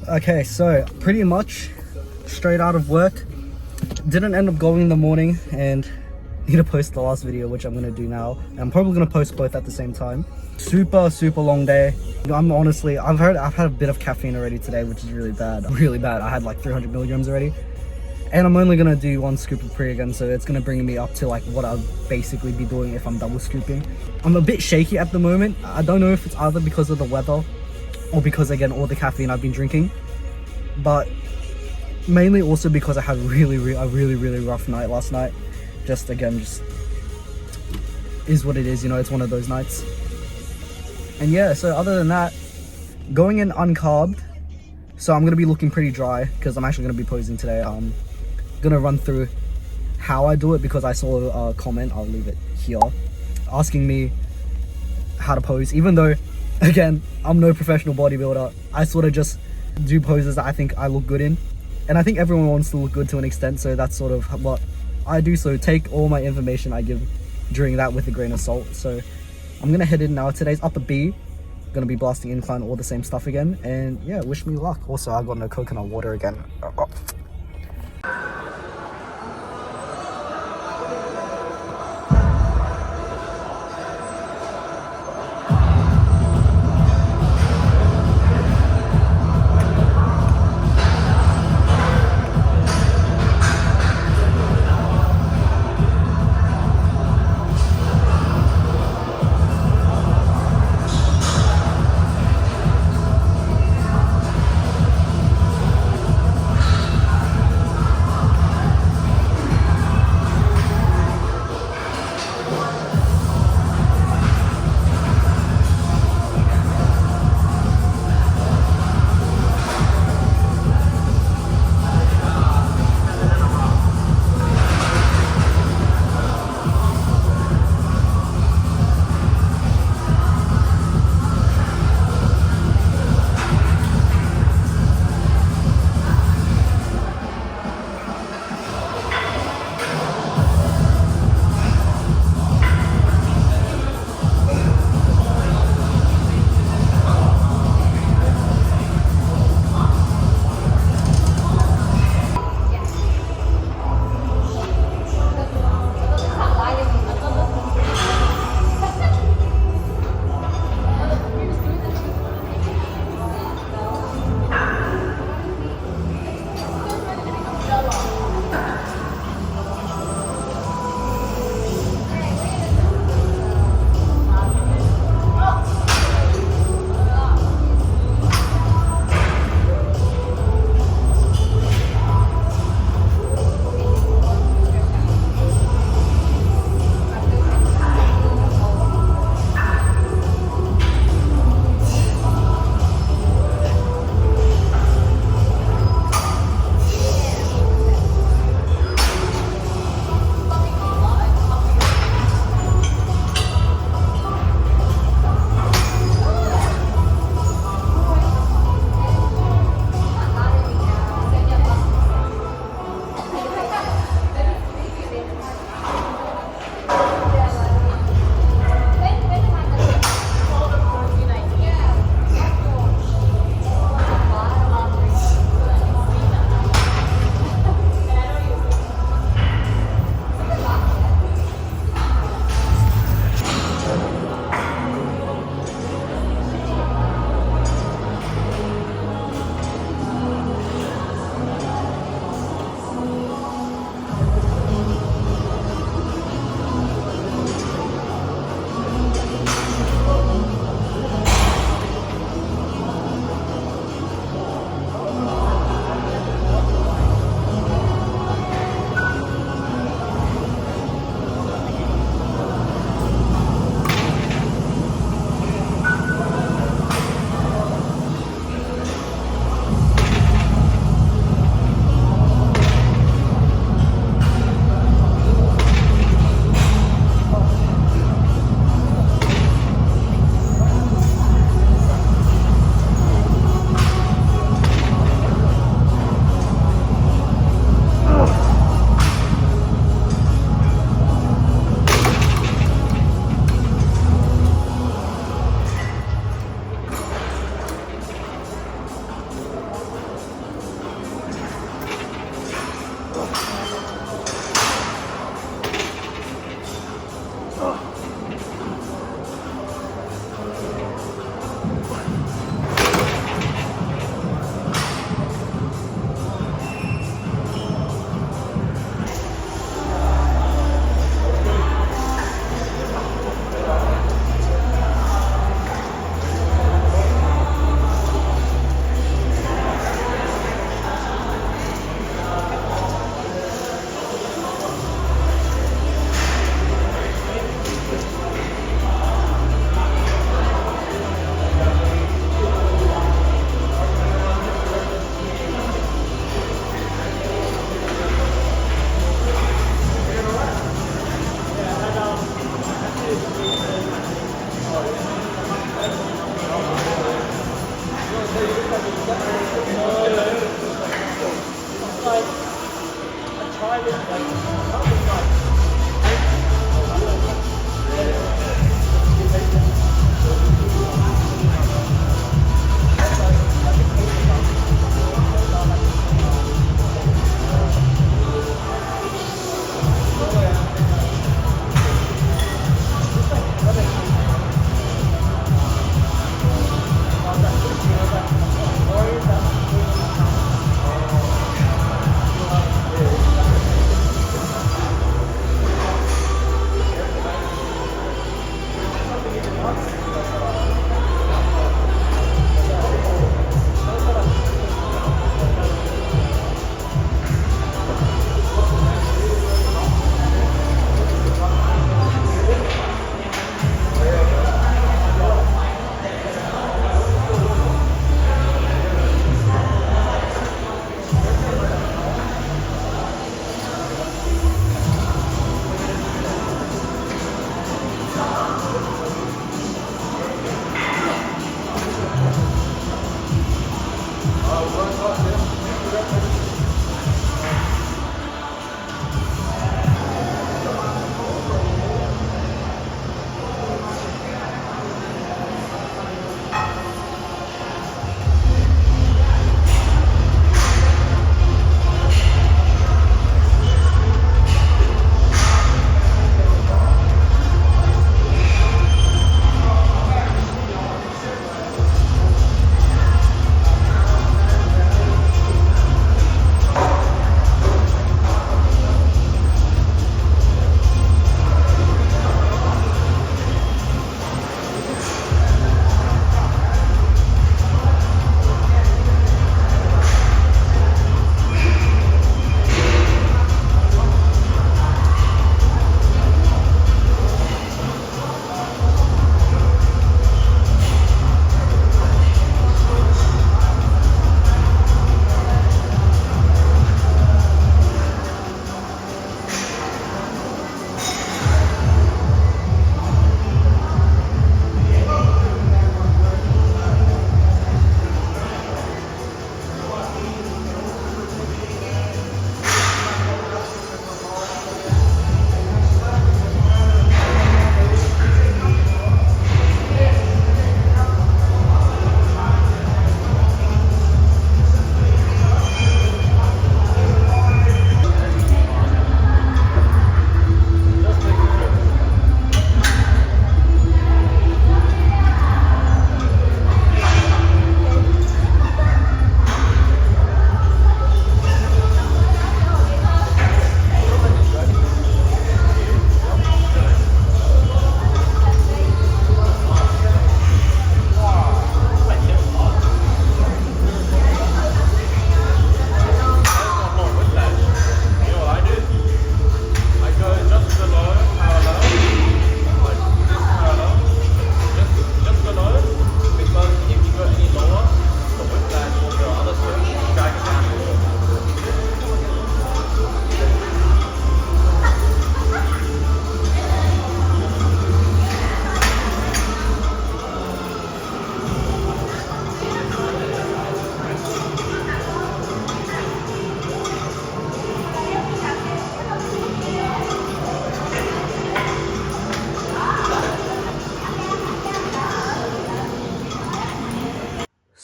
Okay, so pretty much straight out of work. Didn't end up going in the morning and need to post the last video, which I'm gonna do now. And I'm probably gonna post both at the same time. Super long day. I've had a bit of caffeine already today, which is really bad. I had like 300 milligrams already. And I'm only gonna do 1 scoop of pre again, so it's gonna bring me up to like what I'll basically be doing if I'm double scooping. I'm a bit shaky at the moment. I don't know if it's either because of the weather or because again all the caffeine I've been drinking, but mainly also because I had a really rough night last night. Just is what it is, you know, it's one of those nights. And yeah, so other than that, going in uncarbed, so I'm gonna be looking pretty dry because I'm actually gonna be posing today. Gonna run through how I do it because I saw a comment, I'll leave it here, asking me how to pose, even though again I'm no professional bodybuilder. I sort of just do poses that I think I look good in, and I think everyone wants to look good to an extent, so that's sort of what I do. So take all my information I give during that with a grain of salt. So I'm gonna head in now. Today's upper B, gonna be blasting incline, all the same stuff again, and yeah, wish me luck. Also, I got no coconut water again.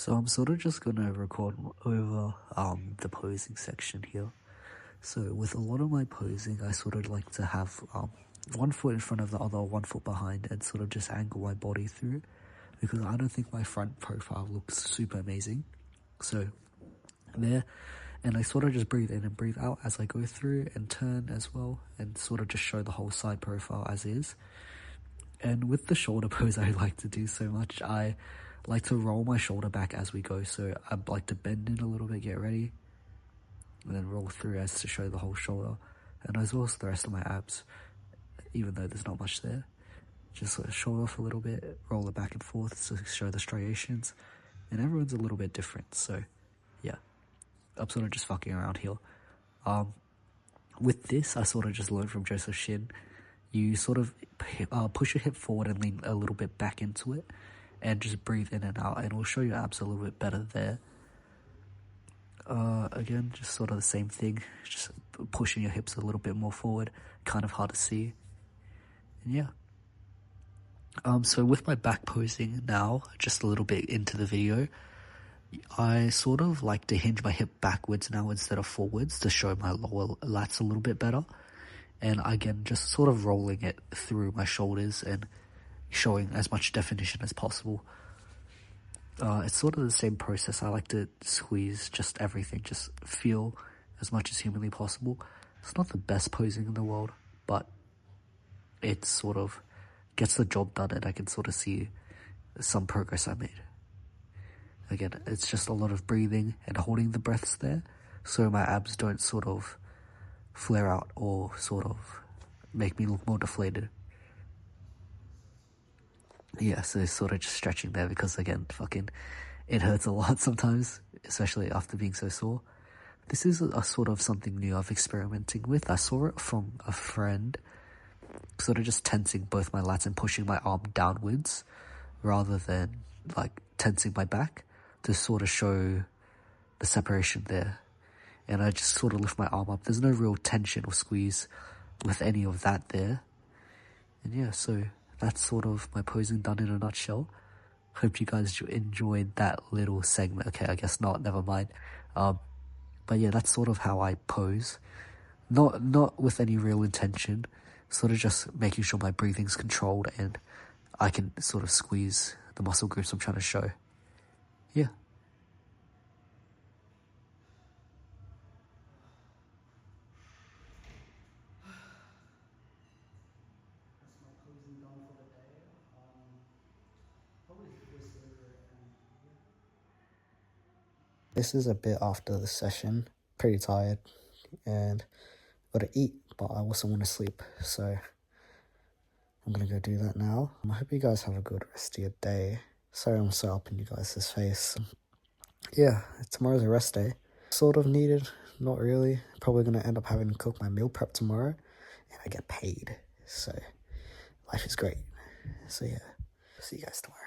So I'm sort of just gonna record over the posing section here. So with a lot of my posing, I sort of like to have one foot in front of the other, one foot behind, and sort of just angle my body through, because I don't think my front profile looks super amazing. So there, and I sort of just breathe in and breathe out as I go through and turn as well, and sort of just show the whole side profile as is. And with the shoulder pose I like to do so much, I like to roll my shoulder back as we go. So I like to bend in a little bit, get ready, and then roll through as to show the whole shoulder, and as well as the rest of my abs, even though there's not much there. Just sort of show off a little bit, roll it back and forth to show the striations, and everyone's a little bit different. So yeah, I'm sort of just fucking around here. With this, I sort of just learned from Joseph Shin. You sort of push your hip forward and lean a little bit back into it, and just breathe in and out, and it'll show your abs a little bit better there. Again, just sort of the same thing, just pushing your hips a little bit more forward, kind of hard to see. And yeah. So with my back posing now, just a little bit into the video, I sort of like to hinge my hip backwards now instead of forwards to show my lower lats a little bit better. And again, just sort of rolling it through my shoulders and showing as much definition as possible. It's sort of the same process. I like to squeeze just everything, just feel as much as humanly possible. It's not the best posing in the world, but it sort of gets the job done, and I can sort of see some progress I made. Again, it's just a lot of breathing and holding the breaths there, so my abs don't sort of flare out or sort of make me look more deflated. Yeah, so sort of just stretching there because, again, it hurts a lot sometimes, especially after being so sore. This is a sort of something new I've experimenting with. I saw it from a friend, sort of just tensing both my lats and pushing my arm downwards rather than like tensing my back to sort of show the separation there. And I just sort of lift my arm up. There's no real tension or squeeze with any of that there. And yeah, so that's sort of my posing done in a nutshell. Hope you guys enjoyed that little segment. Okay, I guess not, never mind. But yeah, that's sort of how I pose. Not with any real intention, sort of just making sure my breathing's controlled and I can sort of squeeze the muscle groups I'm trying to show. Yeah. This is a bit after the session, pretty tired, and gotta eat, but I also want to sleep, so I'm gonna go do that now. I hope you guys have a good rest of your day. Sorry I'm so up in you guys' face. Yeah, tomorrow's a rest day. Sort of needed, not really. Probably gonna end up having to cook my meal prep tomorrow, and I get paid, so life is great. So yeah, see you guys tomorrow.